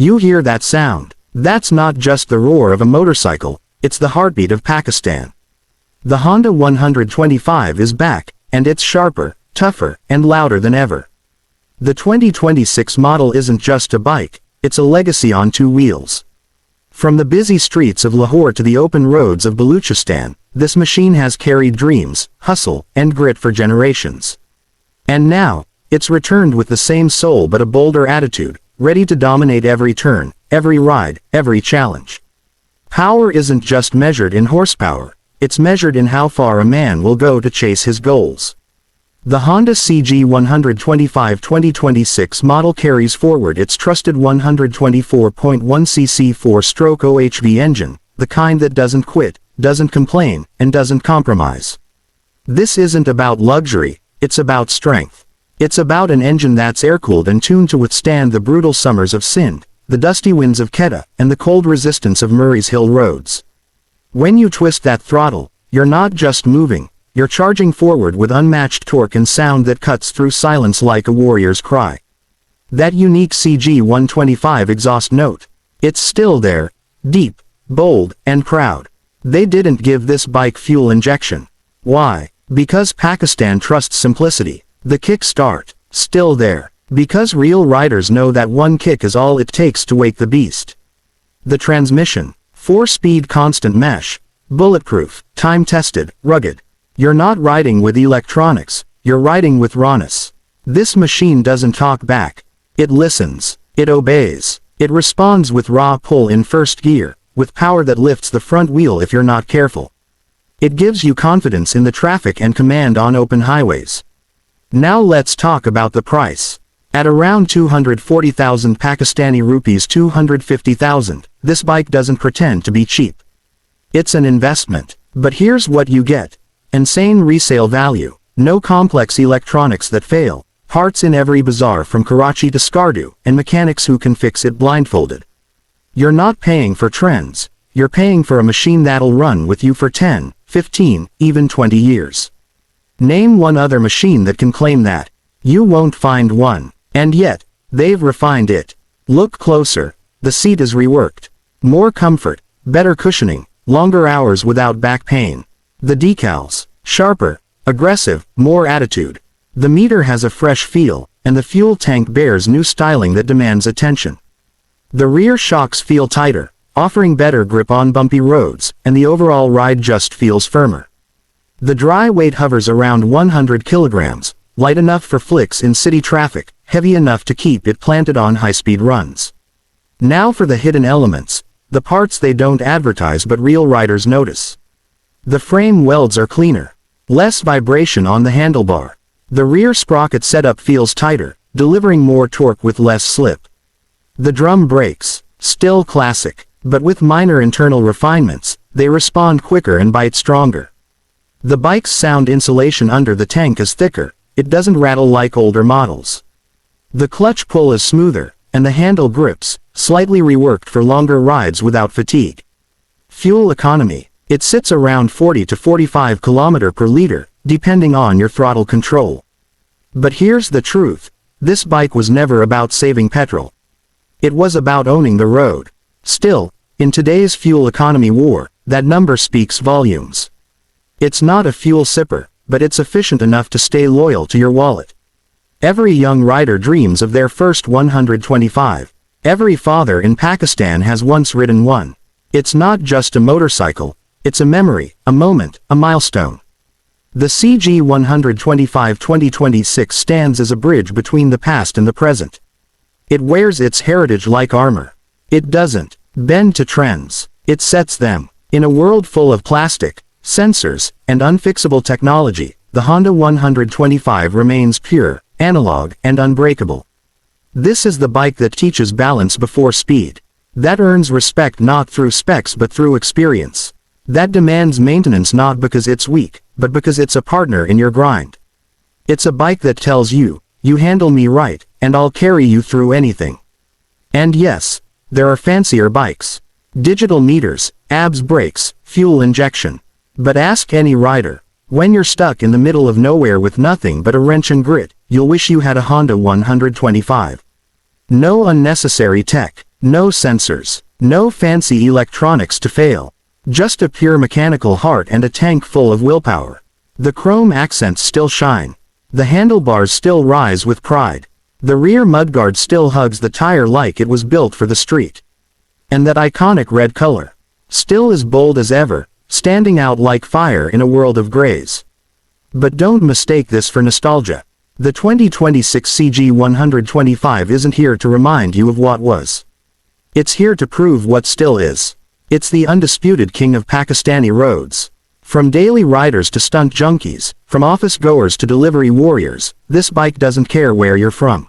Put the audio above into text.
You hear that sound? That's not just the roar of a motorcycle, it's the heartbeat of Pakistan. The Honda 125 is back, and it's sharper, tougher, and louder than ever. The 2026 model isn't just a bike, it's a legacy on two wheels. From the busy streets of Lahore to the open roads of Baluchistan, this machine has carried dreams, hustle, and grit for generations. And now, it's returned with the same soul but a bolder attitude, ready to dominate every turn, every ride, every challenge. Power isn't just measured in horsepower, it's measured in how far a man will go to chase his goals. The Honda CG 125 2026 model carries forward its trusted 124.1cc 4-stroke OHV engine, the kind that doesn't quit, doesn't complain, and doesn't compromise. This isn't about luxury, it's about strength. It's about an engine that's air-cooled and tuned to withstand the brutal summers of Sindh, the dusty winds of Quetta, and the cold resistance of Murray's Hill roads. When you twist that throttle, you're not just moving, you're charging forward with unmatched torque and sound that cuts through silence like a warrior's cry. That unique CG 125 exhaust note, it's still there, deep, bold, and proud. They didn't give this bike fuel injection. Why? Because Pakistan trusts simplicity. The kick-start, still there. Because real riders know that one kick is all it takes to wake the beast. The transmission, 4-speed constant mesh, bulletproof, time-tested, rugged. You're not riding with electronics, you're riding with rawness. This machine doesn't talk back. It listens, it obeys, it responds with raw pull in first gear, with power that lifts the front wheel if you're not careful. It gives you confidence in the traffic and command on open highways. Now let's talk about the price. At around 240,000 Pakistani rupees 250,000, this bike doesn't pretend to be cheap. It's an investment. But here's what you get. Insane resale value. No complex electronics that fail. Parts in every bazaar from Karachi to Skardu, and mechanics who can fix it blindfolded. You're not paying for trends. You're paying for a machine that'll run with you for 10, 15, even 20 years. Name one other machine that can claim that. You won't find one. And yet, they've refined it. Look closer. The seat is reworked. More comfort, better cushioning, longer hours without back pain. The decals, sharper, aggressive, more attitude. The meter has a fresh feel, and the fuel tank bears new styling that demands attention. The rear shocks feel tighter, offering better grip on bumpy roads, and the overall ride just feels firmer. The dry weight hovers around 100 kilograms, light enough for flicks in city traffic, heavy enough to keep it planted on high-speed runs. Now for the hidden elements, the parts they don't advertise but real riders notice. The frame welds are cleaner. Less vibration on the handlebar. The rear sprocket setup feels tighter, delivering more torque with less slip. The drum brakes, still classic, but with minor internal refinements, they respond quicker and bite stronger. The bike's sound insulation under the tank is thicker, it doesn't rattle like older models. The clutch pull is smoother, and the handle grips, slightly reworked for longer rides without fatigue. Fuel economy, it sits around 40 to 45 km per liter, depending on your throttle control. But here's the truth, this bike was never about saving petrol. It was about owning the road. Still, in today's fuel economy war, that number speaks volumes. It's not a fuel sipper, but it's efficient enough to stay loyal to your wallet. Every young rider dreams of their first 125. Every father in Pakistan has once ridden one. It's not just a motorcycle, it's a memory, a moment, a milestone. The CG 125 2026 stands as a bridge between the past and the present. It wears its heritage like armor. It doesn't bend to trends, it sets them. In a world full of plastic, sensors, and unfixable technology, the Honda 125 remains pure, analog, and unbreakable. This is the bike that teaches balance before speed. That earns respect not through specs but through experience. That demands maintenance not because it's weak, but because it's a partner in your grind. It's a bike that tells you, you handle me right, and I'll carry you through anything. And yes, there are fancier bikes. Digital meters, ABS brakes, fuel injection. But ask any rider, when you're stuck in the middle of nowhere with nothing but a wrench and grit, you'll wish you had a Honda 125. No unnecessary tech, No sensors. No fancy electronics to fail. Just a pure mechanical heart and a tank full of willpower. The chrome accents still shine. The handlebars still rise with pride. The rear mudguard still hugs the tire like it was built for the street. And that iconic red color. Still as bold as ever, standing out like fire in a world of grays. But don't mistake this for nostalgia. The 2026 CG125 isn't here to remind you of what was. It's here to prove what still is. It's the undisputed king of Pakistani roads. From daily riders to stunt junkies, from office goers to delivery warriors, this bike doesn't care where you're from.